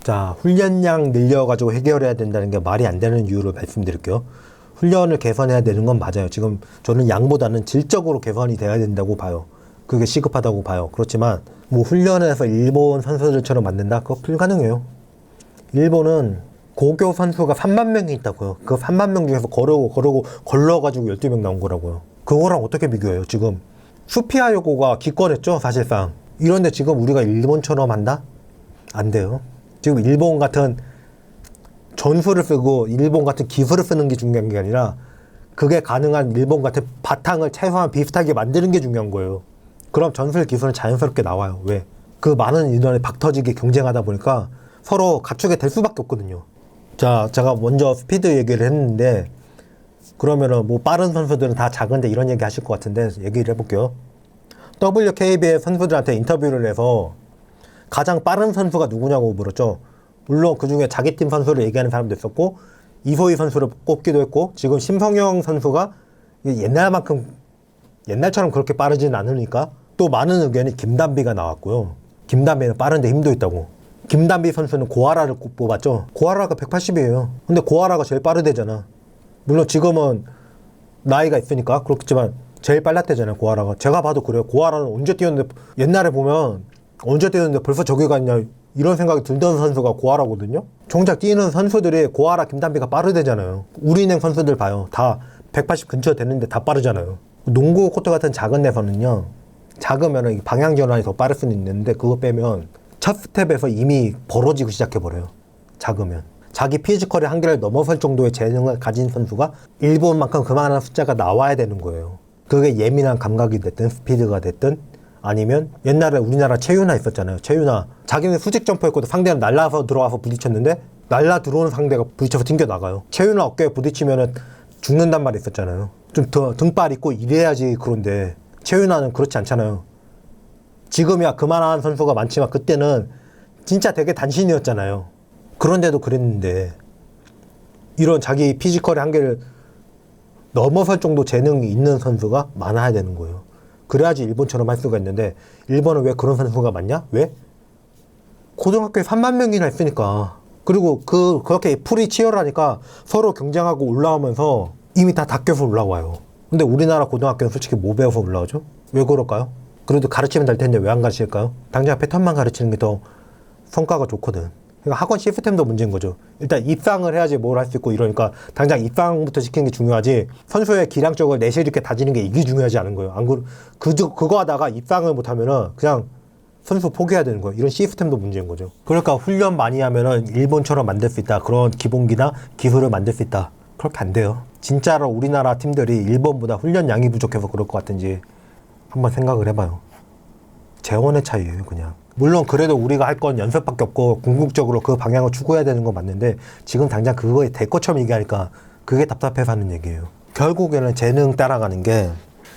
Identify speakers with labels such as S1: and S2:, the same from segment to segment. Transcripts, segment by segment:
S1: 자, 훈련량 늘려가지고 해결해야 된다는 게 말이 안 되는 이유를 말씀드릴게요. 훈련을 개선해야 되는 건 맞아요. 지금 저는 양보다는 질적으로 개선이 돼야 된다고 봐요. 그게 시급하다고 봐요. 그렇지만 뭐 훈련을 해서 일본 선수들처럼 만든다? 그거 불가능해요. 일본은 고교 선수가 3만 명이 있다고요. 그 3만 명 중에서 걸러가지고 12명 나온 거라고요. 그거랑 어떻게 비교해요? 지금 수피아 요고가 기권했죠, 사실상. 이런데 지금 우리가 일본처럼 한다? 안 돼요. 지금 일본 같은 전술을 쓰고 일본 같은 기술을 쓰는 게 중요한 게 아니라 그게 가능한 일본 같은 바탕을 최소한 비슷하게 만드는 게 중요한 거예요. 그럼 전술 기술은 자연스럽게 나와요. 왜? 그 많은 인원이 박터지게 경쟁하다 보니까 서로 갖추게 될 수밖에 없거든요. 자, 제가 먼저 스피드 얘기를 했는데 그러면은 뭐 빠른 선수들은 다 작은데 이런 얘기 하실 것 같은데 얘기를 해볼게요. WKB의 선수들한테 인터뷰를 해서 가장 빠른 선수가 누구냐고 물었죠. 물론 그 중에 자기 팀 선수를 얘기하는 사람도 있었고 이소희 선수를 꼽기도 했고 지금 심성영 선수가 옛날처럼 그렇게 빠르지는 않으니까 또 많은 의견이 김단비가 나왔고요. 김단비는 빠른데 힘도 있다고. 김단비 선수는 고아라를 뽑았죠. 고아라가 180이에요. 근데 고아라가 제일 빠르대잖아. 물론 지금은 나이가 있으니까 그렇겠지만 제일 빨랐대잖아요. 고아라가. 제가 봐도 그래요. 고아라는 언제 뛰었는데 옛날에 보면 언제 뛰었는데 벌써 저기 갔냐 이런 생각이 들던 선수가 고아라거든요. 정작 뛰는 선수들이 고아라 김단비가 빠르대잖아요. 우리은행 선수들 봐요. 다 180 근처 되는데 다 빠르잖아요. 농구 코트 같은 작은 데서는요. 작으면 방향 전환이 더 빠를 수는 있는데 그거 빼면 첫 스텝에서 이미 벌어지고 시작해버려요. 작으면. 자기 피지컬의 한계를 넘어설 정도의 재능을 가진 선수가 일본만큼 그만한 숫자가 나와야 되는 거예요. 그게 예민한 감각이 됐든 스피드가 됐든 아니면 옛날에 우리나라 최윤아 있었잖아요. 최윤아. 자기는 수직 점프했거든. 상대는 날라서 들어와서 부딪혔는데 날라 들어오는 상대가 부딪혀서 튕겨나가요. 최윤아 어깨에 부딪히면 죽는단 말이 있었잖아요. 좀 더 등발 있고 이래야지. 그런데 최윤아는 그렇지 않잖아요. 지금이야 그만한 선수가 많지만 그때는 진짜 되게 단신이었잖아요. 그런데도 그랬는데 이런 자기 피지컬의 한계를 넘어설 정도 재능이 있는 선수가 많아야 되는 거예요. 그래야지 일본처럼 할 수가 있는데 일본은 왜 그런 선수가 많냐? 왜? 고등학교에 3만 명이나 있으니까. 그리고 그렇게 풀이 치열하니까 서로 경쟁하고 올라오면서 이미 다 닦여서 올라와요. 근데 우리나라 고등학교는 솔직히 뭐 배워서 올라오죠? 왜 그럴까요? 그래도 가르치면 될 텐데 왜 안 가르칠까요? 당장 패턴만 가르치는 게 더 성과가 좋거든. 그러니까 학원 시스템도 문제인 거죠. 일단 입상을 해야지 뭘 할 수 있고 이러니까 당장 입상부터 시키는 게 중요하지 선수의 기량적을 내실 있게 다지는 게 이게 중요하지 않은 거예요. 안 그거 하다가 입상을 못하면은 그냥 선수 포기해야 되는 거예요. 이런 시스템도 문제인 거죠. 그러니까 훈련 많이 하면은 일본처럼 만들 수 있다. 그런 기본기나 기술을 만들 수 있다. 그렇게 안 돼요. 진짜로 우리나라 팀들이 일본보다 훈련량이 부족해서 그럴 것 같은지 한번 생각을 해봐요. 재원의 차이예요, 그냥. 물론 그래도 우리가 할 건 연습밖에 없고 궁극적으로 그 방향을 추구해야 되는 건 맞는데 지금 당장 그거에 될 것처럼 얘기하니까 그게 답답해서 하는 얘기예요. 결국에는 재능 따라가는 게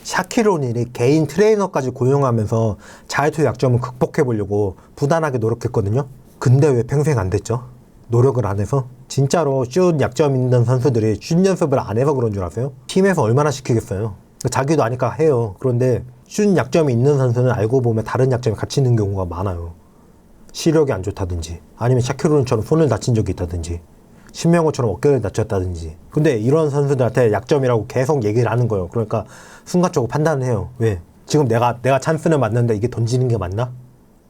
S1: 샤킬 오닐이 개인 트레이너까지 고용하면서 자유투 약점을 극복해 보려고 부단하게 노력했거든요. 근데 왜 평생 안 됐죠? 노력을 안 해서? 진짜로 슛 약점 있는 선수들이 슛 연습을 안 해서 그런 줄 아세요? 팀에서 얼마나 시키겠어요? 자기도 아니까 해요. 그런데 슛 약점이 있는 선수는 알고 보면 다른 약점이 같이 있는 경우가 많아요. 시력이 안 좋다든지 아니면 샤키로는처럼 손을 다친 적이 있다든지 신명호처럼 어깨를 다쳤다든지. 근데 이런 선수들한테 약점이라고 계속 얘기를 하는 거예요. 그러니까 순간적으로 판단을 해요. 왜? 지금 내가 찬스를 맞는데 이게 던지는 게 맞나?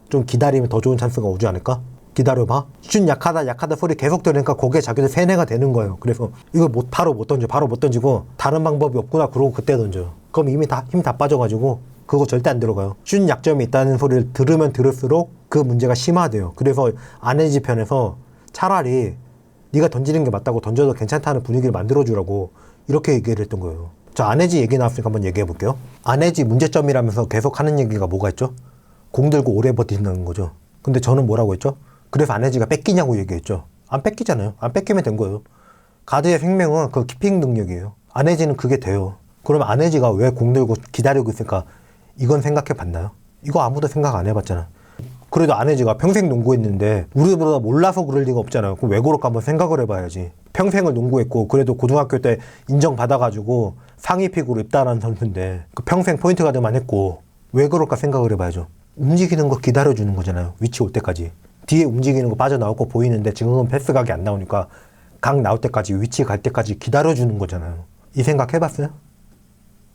S1: 좀 기다리면 더 좋은 찬스가 오지 않을까? 기다려봐. 슛 약하다 소리 계속 들으니까 거기에 자기들 세뇌가 되는 거예요. 그래서 이걸 바로 못 던지고 다른 방법이 없구나 그러고 그때 던져요. 그럼 이미 힘 다 빠져가지고 그거 절대 안 들어가요. 슛 약점이 있다는 소리를 들으면 들을수록 그 문제가 심화돼요. 그래서 안혜지 편에서 차라리 네가 던지는 게 맞다고 던져도 괜찮다는 분위기를 만들어주라고 이렇게 얘기를 했던 거예요. 저 안혜지 얘기 나왔으니까 한번 얘기해 볼게요. 안혜지 문제점이라면서 계속 하는 얘기가 뭐가 있죠? 공 들고 오래 버틴다는 거죠. 근데 저는 뭐라고 했죠? 그래서 안혜지가 뺏기냐고 얘기했죠. 안 뺏기잖아요. 안 뺏기면 된 거예요. 가드의 생명은 그 키핑 능력이에요. 안혜지는 그게 돼요. 그럼 안혜지가 왜 공 들고 기다리고 있을까? 이건 생각해 봤나요? 이거 아무도 생각 안 해봤잖아. 그래도 안혜지가 평생 농구했는데 우리보다 몰라서 그럴 리가 없잖아요. 그럼 왜 그럴까 한번 생각을 해봐야지. 평생을 농구했고 그래도 고등학교 때 인정받아가지고 상위픽으로 입단한 선수인데 그 평생 포인트 가드만 했고 왜 그럴까 생각을 해봐야죠. 움직이는 거 기다려주는 거잖아요. 위치 올 때까지. 뒤에 움직이는 거 빠져나올 거 보이는데 지금은 패스각이 안 나오니까 각 나올 때까지 위치 갈 때까지 기다려주는 거잖아요. 이 생각 해봤어요?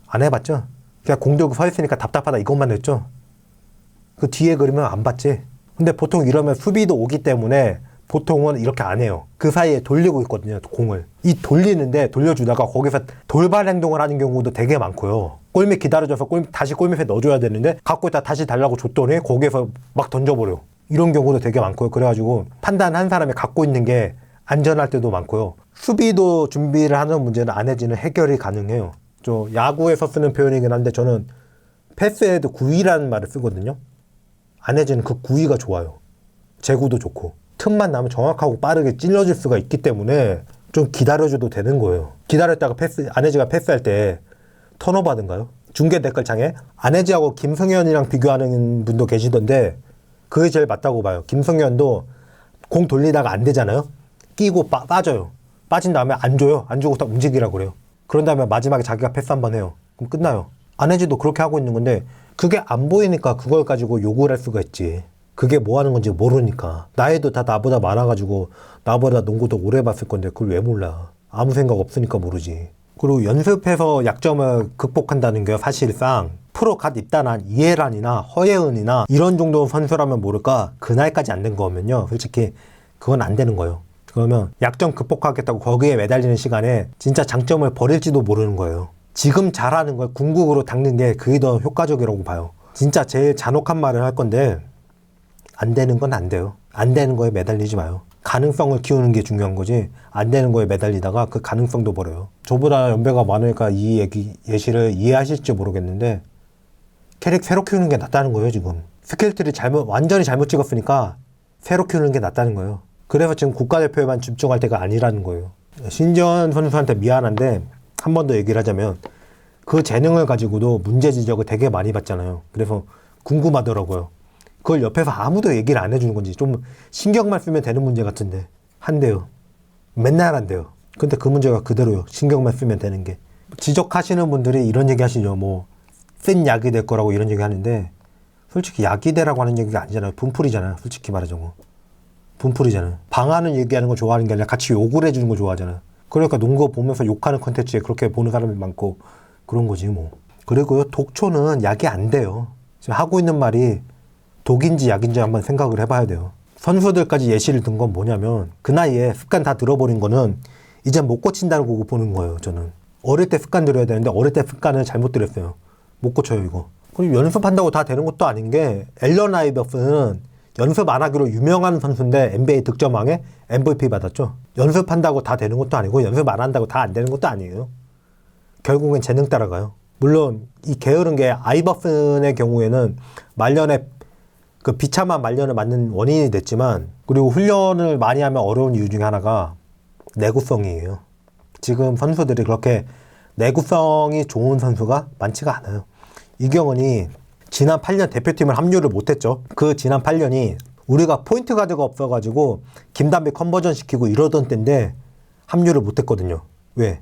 S1: 안 해봤죠? 그냥 공 들고 서 있으니까 답답하다 이것만 했죠? 그 뒤에 그러면 안 봤지? 근데 보통 이러면 수비도 오기 때문에 보통은 이렇게 안 해요. 그 사이에 돌리고 있거든요, 공을. 이 돌리는데 돌려주다가 거기서 돌발 행동을 하는 경우도 되게 많고요. 골밑 기다려줘서 다시 골밑에 넣어줘야 되는데 갖고 있다 다시 달라고 줬더니 거기에서 막 던져버려. 이런 경우도 되게 많고요. 그래가지고 판단한 사람이 갖고 있는 게 안전할 때도 많고요. 수비도 준비를 하는 문제는 안 해지는 해결이 가능해요. 야구에서 쓰는 표현이긴 한데 저는 패스에도 구위라는 말을 쓰거든요. 안 해지는 그 구위가 좋아요. 제구도 좋고. 틈만 나면 정확하고 빠르게 찔러줄 수가 있기 때문에 좀 기다려줘도 되는 거예요. 기다렸다가 안혜지가 패스할 때 턴오버 하던가요? 중계 댓글창에 안혜지하고 김승현이랑 비교하는 분도 계시던데 그게 제일 맞다고 봐요. 김승현도 공 돌리다가 안 되잖아요. 끼고 빠져요. 빠진 다음에 안 줘요. 안 주고 딱 움직이라고 그래요. 그런 다음에 마지막에 자기가 패스 한번 해요. 그럼 끝나요. 안혜지도 그렇게 하고 있는 건데 그게 안 보이니까 그걸 가지고 욕을 할 수가 있지. 그게 뭐 하는 건지 모르니까. 나이도 다 나보다 많아가지고 나보다 농구도 오래 봤을 건데 그걸 왜 몰라. 아무 생각 없으니까 모르지. 그리고 연습해서 약점을 극복한다는 게 사실상 프로 갓 입단한 이해란이나 허예은이나 이런 정도 선수라면 모를까 그날까지 안 된 거면요. 솔직히 그건 안 되는 거예요. 그러면 약점 극복하겠다고 거기에 매달리는 시간에 진짜 장점을 버릴지도 모르는 거예요. 지금 잘하는 걸 궁극으로 닦는 게 그게 더 효과적이라고 봐요. 진짜 제일 잔혹한 말을 할 건데 안 되는 건 안 돼요. 안 되는 거에 매달리지 마요. 가능성을 키우는 게 중요한 거지 안 되는 거에 매달리다가 그 가능성도 버려요. 저보다 연배가 많으니까 이 예시를 이해하실지 모르겠는데 캐릭 새로 키우는 게 낫다는 거예요. 지금 스킬트를 완전히 잘못 찍었으니까 새로 키우는 게 낫다는 거예요. 그래서 지금 국가대표에만 집중할 때가 아니라는 거예요. 신지원 선수한테 미안한데 한 번 더 얘기를 하자면 그 재능을 가지고도 문제 지적을 되게 많이 받잖아요. 그래서 궁금하더라고요. 그걸 옆에서 아무도 얘기를 안 해주는 건지 좀 신경만 쓰면 되는 문제 같은데 한대요. 맨날 한대요. 근데 그 문제가 그대로요. 신경만 쓰면 되는 게. 지적하시는 분들이 이런 얘기 하시죠. 뭐 센 약이 될 거라고 이런 얘기 하는데 솔직히 약이 되라고 하는 얘기가 아니잖아요. 분풀이잖아요. 솔직히 말하자고. 분풀이잖아요. 방하는 얘기하는 거 좋아하는 게 아니라 같이 욕을 해주는 거 좋아하잖아요. 그러니까 농구 보면서 욕하는 컨텐츠에 그렇게 보는 사람이 많고 그런 거지 뭐. 그리고요. 독초는 약이 안 돼요. 지금 하고 있는 말이 독인지 약인지 한번 생각을 해봐야 돼요. 선수들까지 예시를 든 건 뭐냐면 그 나이에 습관 다 들어버린 거는 이제 못 고친다고 보는 거예요. 저는 어릴 때 습관 들여야 되는데 어릴 때 습관을 잘못 들였어요. 못 고쳐요 이거. 그리고 연습한다고 다 되는 것도 아닌 게 앨런 아이버슨은 연습 안 하기로 유명한 선수인데 NBA 득점왕에 MVP 받았죠. 연습한다고 다 되는 것도 아니고 연습 안 한다고 다 안 되는 것도 아니에요. 결국엔 재능 따라가요. 물론 이 게으른 게 아이버슨의 경우에는 말년에 그 비참한 말년을 맞는 원인이 됐지만 그리고 훈련을 많이 하면 어려운 이유 중에 하나가 내구성이에요. 지금 선수들이 그렇게 내구성이 좋은 선수가 많지가 않아요. 이경은이 지난 8년 대표팀을 합류를 못했죠. 그 지난 8년이 우리가 포인트 가드가 없어가지고 김단비 컨버전 시키고 이러던 때인데 합류를 못했거든요. 왜?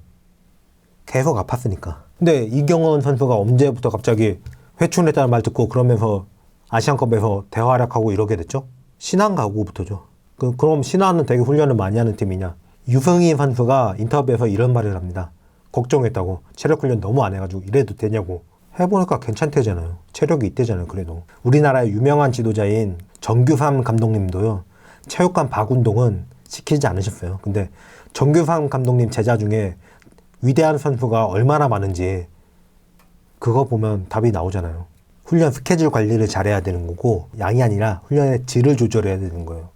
S1: 계속 아팠으니까. 근데 이경은 선수가 언제부터 갑자기 회춘했다는 말 듣고 그러면서 아시안컵에서 대활약하고 이러게 됐죠? 신안 가고부터죠. 그럼 신안은 되게 훈련을 많이 하는 팀이냐? 유승희 선수가 인터뷰에서 이런 말을 합니다. 걱정했다고. 체력 훈련 너무 안 해가지고 이래도 되냐고. 해보니까 괜찮대잖아요. 체력이 있대잖아요. 그래도. 우리나라의 유명한 지도자인 정규삼 감독님도요. 체육관 박운동은 시키지 않으셨어요. 근데 정규삼 감독님 제자 중에 위대한 선수가 얼마나 많은지 그거 보면 답이 나오잖아요. 훈련 스케줄 관리를 잘해야 되는 거고 양이 아니라 훈련의 질을 조절해야 되는 거예요.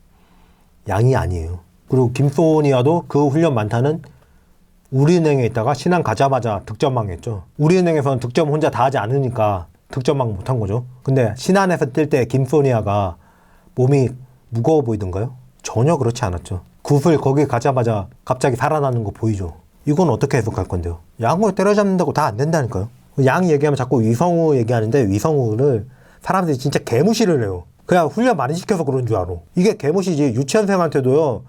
S1: 양이 아니에요. 그리고 김소니아도 그 훈련 많다는 우리은행에 있다가 신안 가자마자 득점왕 했죠. 우리은행에서는 득점 혼자 다 하지 않으니까 득점왕 못한 거죠. 근데 신안에서 뛸 때 김소니아가 몸이 무거워 보이던가요? 전혀 그렇지 않았죠. 구슬 거기 가자마자 갑자기 살아나는 거 보이죠. 이건 어떻게 해석할 건데요? 양을 때려잡는다고 다 안 된다니까요. 양 얘기하면 자꾸 위성우 얘기하는데 위성우를 사람들이 진짜 개무시를 해요. 그냥 훈련 많이 시켜서 그런 줄 알아. 이게 개무시지. 유치원생한테도요.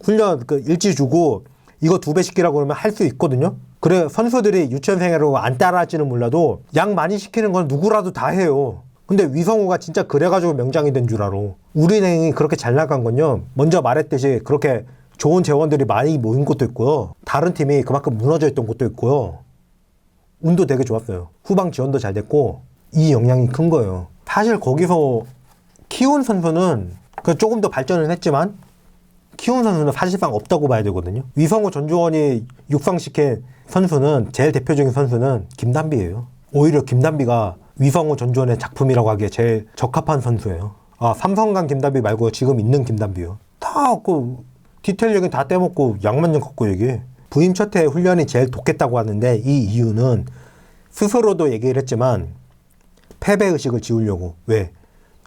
S1: 훈련 일지 주고 이거 2배 시키라고 그러면 할 수 있거든요. 그래 선수들이 유치원생으로 안 따라할지는 몰라도 양 많이 시키는 건 누구라도 다 해요. 근데 위성우가 진짜 그래가지고 명장이 된 줄 알아. 우리은행이 그렇게 잘 나간 건요, 먼저 말했듯이 그렇게 좋은 재원들이 많이 모인 것도 있고요, 다른 팀이 그만큼 무너져 있던 것도 있고요, 운도 되게 좋았어요. 후방 지원도 잘 됐고, 이 영향이 큰 거예요. 사실 거기서 키운 선수는 조금 더 발전을 했지만 키운 선수는 사실상 없다고 봐야 되거든요. 위성우 전주원이 육성시킨 선수는, 제일 대표적인 선수는 김단비예요. 오히려 김단비가 위성우 전주원의 작품이라고 하기에 제일 적합한 선수예요. 삼성간 김단비 말고 지금 있는 김단비요. 다 디테일 얘기는 다 떼먹고 양만 좀 걷고 얘기해. 부임 첫 해 훈련이 제일 독했다고 하는데, 이 이유는 스스로도 얘기를 했지만 패배의식을 지우려고, 왜?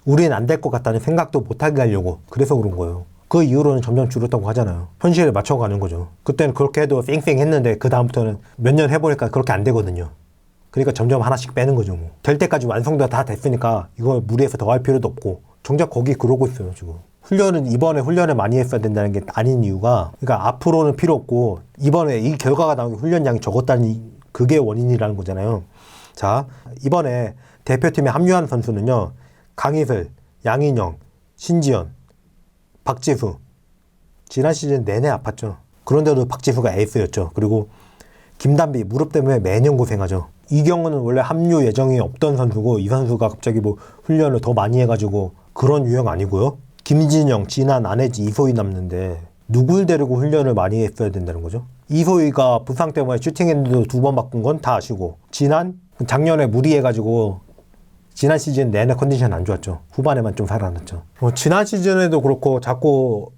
S1: 우린 안 될 것 같다는 생각도 못하게 하려고, 그래서 그런 거예요. 그 이후로는 점점 줄었다고 하잖아요. 현실에 맞춰가는 거죠. 그때는 그렇게 해도 쌩쌩 했는데 그 다음부터는 몇 년 해보니까 그렇게 안 되거든요. 그러니까 점점 하나씩 빼는 거죠. 뭐. 될 때까지 완성도가 다 됐으니까 이걸 무리해서 더 할 필요도 없고, 정작 거기 그러고 있어요 지금. 훈련은 이번에 훈련을 많이 했어야 된다는 게 아닌 이유가, 그러니까 앞으로는 필요 없고 이번에 이 결과가 나온 게 훈련량이 적었다는, 그게 원인이라는 거잖아요. 자, 이번에 대표팀에 합류한 선수는요, 강희슬, 양인영, 신지연, 박지수. 지난 시즌 내내 아팠죠. 그런데도 박지수가 에이스였죠. 그리고 김단비 무릎 때문에 매년 고생하죠. 이경우는 원래 합류 예정이 없던 선수고, 이 선수가 갑자기 훈련을 더 많이 해가지고 그런 유형 아니고요. 김진영, 진한, 안혜지, 이소희 남는데 누굴 데리고 훈련을 많이 했어야 된다는 거죠. 이소희가 부상 때문에 슈팅핸드도 2번 바꾼 건 다 아시고, 진한 작년에 무리해가지고 지난 시즌 내내 컨디션 안 좋았죠. 후반에만 좀 살아났죠. 지난 시즌에도 그렇고 자꾸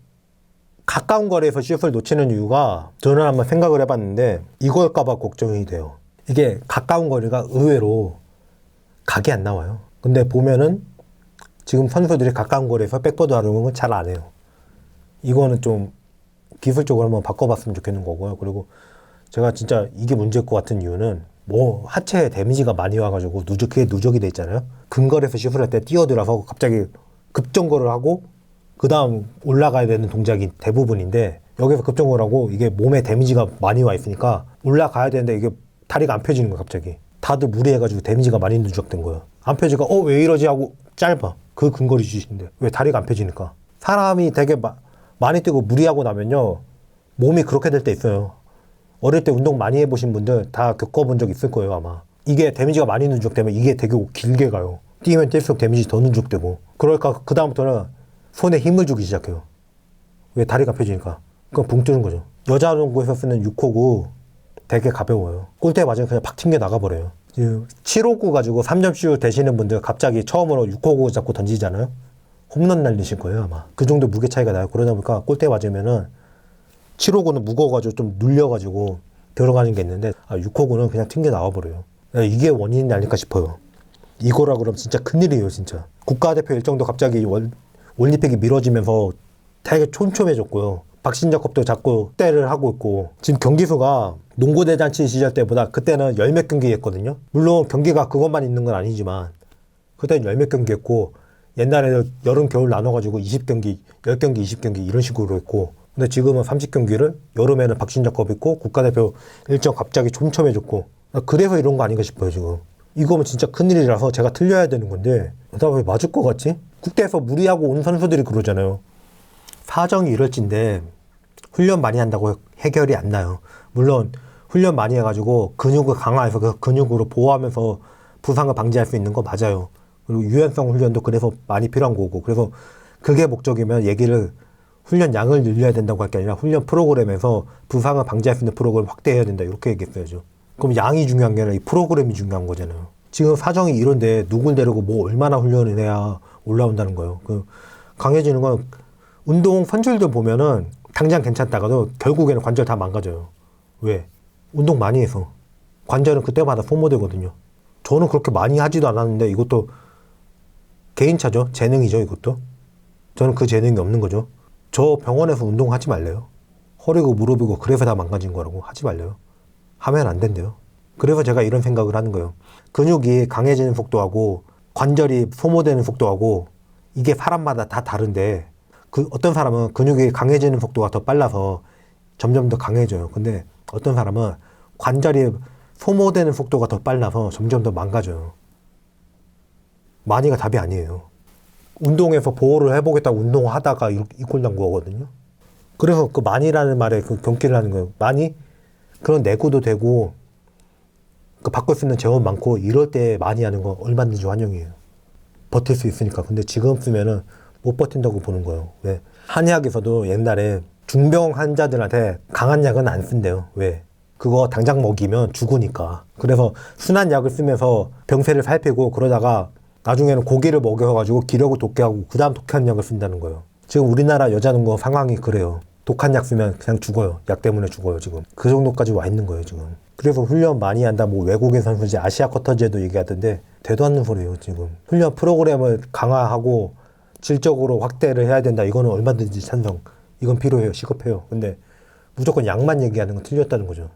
S1: 가까운 거리에서 슛을 놓치는 이유가, 저는 한번 생각을 해봤는데 이걸까봐 걱정이 돼요. 이게 가까운 거리가 의외로 각이 안 나와요. 근데 보면은 지금 선수들이 가까운 거리에서 백보드 하려는 건 잘 안 해요. 이거는 좀 기술적으로 한번 바꿔봤으면 좋겠는 거고요. 그리고 제가 진짜 이게 문제일 것 같은 이유는, 하체에 데미지가 많이 와가지고 그게 누적이 돼 있잖아요. 근거리에서 슛을 할 때 뛰어들어서 갑자기 급정거를 하고 그 다음 올라가야 되는 동작이 대부분인데, 여기서 급정거를 하고 이게 몸에 데미지가 많이 와 있으니까 올라가야 되는데 이게 다리가 안 펴지는 거야. 갑자기 다들 무리해가지고 데미지가 많이 누적된 거예요. 안 펴지니까 왜 이러지 하고 짧아. 그 근거리 슛인데 왜 다리가 안 펴지니까. 사람이 되게 많이 뛰고 무리하고 나면요, 몸이 그렇게 될 때 있어요. 어릴 때 운동 많이 해보신 분들 다 겪어본 적 있을 거예요 아마. 이게 데미지가 많이 누적되면 이게 되게 길게 가요. 뛰면 뛸수록 데미지 더 누적되고, 그러니까 그 다음부터는 손에 힘을 주기 시작해요. 왜? 다리가 펴지니까. 그건 붕 뜨는 거죠. 여자 농구에서 쓰는 6호구 되게 가벼워요. 골대에 맞으면 그냥 팍 튕겨 나가버려요. 7호구 가지고 3점슛 되시는 분들 갑자기 처음으로 6호구 잡고 던지잖아요. 홈런 날리실 거예요 아마. 그 정도 무게 차이가 나요. 그러다 보니까 골대에 맞으면은 7호구는 무거워가지고 좀 눌려가지고 들어가는 게 있는데, 6호구는 그냥 튕겨 나와버려요. 이게 원인이 아닐까 싶어요. 이거라 그러면 진짜 큰일이에요 진짜. 국가대표 일정도 갑자기 올림픽이 미뤄지면서 되게 촘촘해졌고요. 박신자컵도 자꾸 때를 하고 있고, 지금 경기수가 농구대잔치 시절 때보다 그때는 열 몇 경기 했거든요. 물론 경기가 그것만 있는 건 아니지만 그때는 열 몇 경기 했고, 옛날에는 여름 겨울 나눠가지고 20경기, 10경기, 20경기 이런 식으로 했고, 근데 지금은 30경기를, 여름에는 박신자컵 있고 국가대표 일정 갑자기 촘촘해졌고, 그래서 이런 거 아닌가 싶어요 지금. 이거면 진짜 큰일이라서 제가 틀려야 되는 건데, 나 왜 맞을 것 같지? 국대에서 무리하고 온 선수들이 그러잖아요. 사정이 이럴진데 훈련 많이 한다고 해결이 안 나요. 물론 훈련 많이 해가지고 근육을 강화해서 그 근육으로 보호하면서 부상을 방지할 수 있는 거 맞아요. 그리고 유연성 훈련도 그래서 많이 필요한 거고, 그래서 그게 목적이면 얘기를 훈련 양을 늘려야 된다고 할 게 아니라 훈련 프로그램에서 부상을 방지할 수 있는 프로그램을 확대해야 된다, 이렇게 얘기했어야죠. 그럼 양이 중요한 게 아니라 이 프로그램이 중요한 거잖아요. 지금 사정이 이런데 누굴 데리고 얼마나 훈련을 해야 올라온다는 거예요. 강해지는 건, 운동 선출들 보면은 당장 괜찮다가도 결국에는 관절 다 망가져요. 왜? 운동 많이 해서. 관절은 그때마다 소모되거든요. 저는 그렇게 많이 하지도 않았는데, 이것도 개인차죠. 재능이죠 이것도. 저는 그 재능이 없는 거죠. 저 병원에서 운동하지 말래요. 허리고 무릎이고 그래서 다 망가진 거라고 하지 말래요. 하면 안 된대요. 그래서 제가 이런 생각을 하는 거예요. 근육이 강해지는 속도하고 관절이 소모되는 속도하고 이게 사람마다 다 다른데, 어떤 사람은 근육이 강해지는 속도가 더 빨라서 점점 더 강해져요. 근데 어떤 사람은 관절이 소모되는 속도가 더 빨라서 점점 더 망가져요. 많이가 답이 아니에요. 운동에서 보호를 해보겠다고 운동하다가 이 꼴 난 거거든요. 그래서 그 많이라는 말에 그 경기를 하는 거예요. 많이? 그런 내구도 되고, 그 바꿀 수 있는 재원 많고, 이럴 때 많이 하는 거 얼마든지 환영이에요. 버틸 수 있으니까. 근데 지금 쓰면은 못 버틴다고 보는 거예요. 왜? 한의학에서도 옛날에 중병 환자들한테 강한 약은 안 쓴대요. 왜? 그거 당장 먹이면 죽으니까. 그래서 순한 약을 쓰면서 병세를 살피고 그러다가 나중에는 고기를 먹여가지고 기력을 돋게 하고 그 다음 독한 약을 쓴다는 거예요. 지금 우리나라 여자농구 상황이 그래요. 독한 약 쓰면 그냥 죽어요. 약 때문에 죽어요, 지금. 그 정도까지 와 있는 거예요, 지금. 그래서 훈련 많이 한다, 뭐 외국인 선수지 아시아 쿼터제도 얘기하던데 되도 않는 소리예요, 지금. 훈련 프로그램을 강화하고 질적으로 확대를 해야 된다. 이거는 얼마든지 찬성. 이건 필요해요, 시급해요. 근데 무조건 약만 얘기하는 건 틀렸다는 거죠.